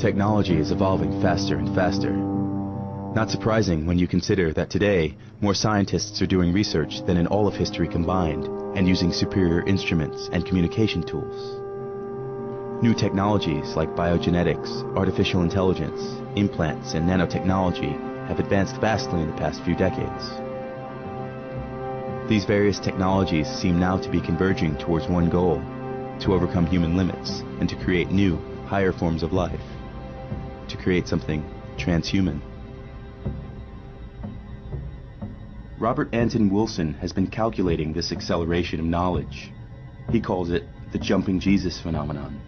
Technology is evolving faster and faster. Not surprising when you consider that today, more scientists are doing research than in all of history combined, and using superior instruments and communication tools. New technologies like biogenetics, artificial intelligence, implants, and nanotechnology have advanced vastly in the past few decades. These various technologies seem now to be converging towards one goal: to overcome human limits and to create new, higher forms of life, to create something transhuman. Robert Anton Wilson has been calculating this acceleration of knowledge. He calls it the jumping Jesus phenomenon.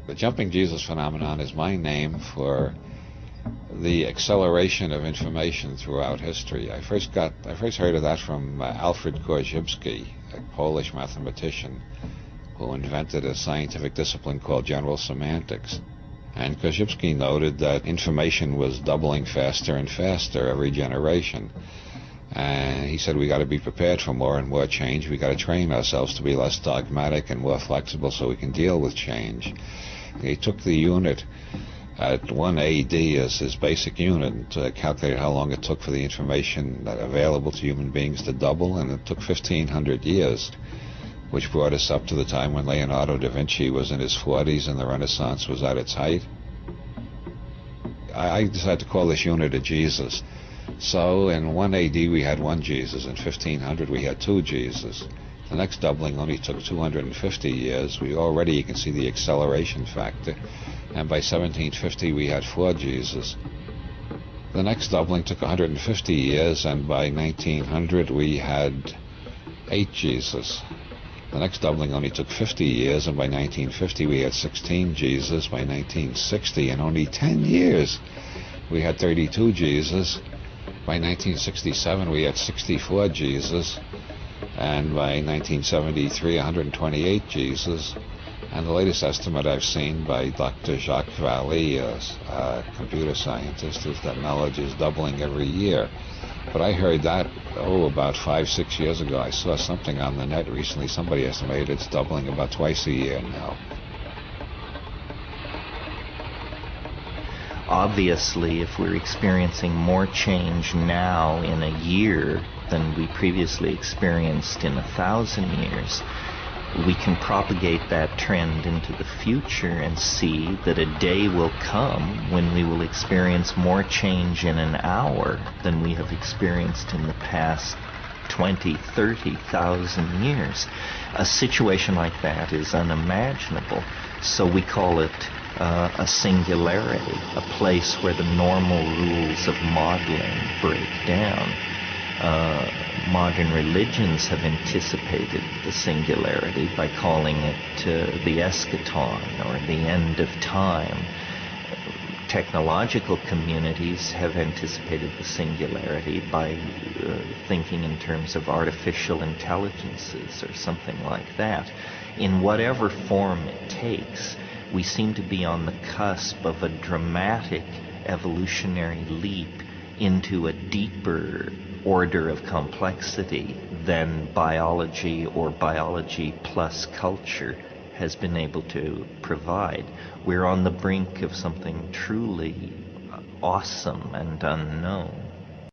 The jumping Jesus phenomenon is my name for the acceleration of information throughout history. I first heard of that from Alfred Korzybski, a Polish mathematician who invented a scientific discipline called general semantics. And Korzybski noted that information was doubling faster and faster every generation. And he said we got to be prepared for more and more change. We got to train ourselves to be less dogmatic and more flexible so we can deal with change. He took the unit at 1 AD as his basic unit to calculate how long it took for the information available to human beings to double, and it took 1,500 years, which brought us up to the time when Leonardo da Vinci was in his 40s and the Renaissance was at its height. I decided to call this unit a Jesus. So in 1 AD we had one Jesus, in 1500 we had two Jesus. The next doubling only took 250 years. You can see the acceleration factor. And by 1750 we had four Jesus. The next doubling took 150 years, and by 1900 we had 8 Jesus. The next doubling only took 50 years, and by 1950 we had 16 Jesus. By 1960, in only 10 years, we had 32 Jesus. By 1967 we had 64 Jesus. And by 1973, 128 Jesus. And the latest estimate I've seen by Dr. Jacques Vallée, a computer scientist, is that knowledge is doubling every year. But I heard that, about 5-6 years ago. I saw something on the net recently. Somebody estimated it's doubling about twice a year now. Obviously, if we're experiencing more change now in a year than we previously experienced in 1,000 years, we can propagate that trend into the future and see that a day will come when we will experience more change in an hour than we have experienced in the past 20, 30,000 years. A situation like that is unimaginable, so we call it a singularity, a place where the normal rules of modeling break down. Modern religions have anticipated the singularity by calling it the eschaton, or the end of time. Technological communities have anticipated the singularity by thinking in terms of artificial intelligences or something like that. In whatever form it takes, we seem to be on the cusp of a dramatic evolutionary leap into a deeper order of complexity than biology or biology plus culture has been able to provide. We're on the brink of something truly awesome and unknown.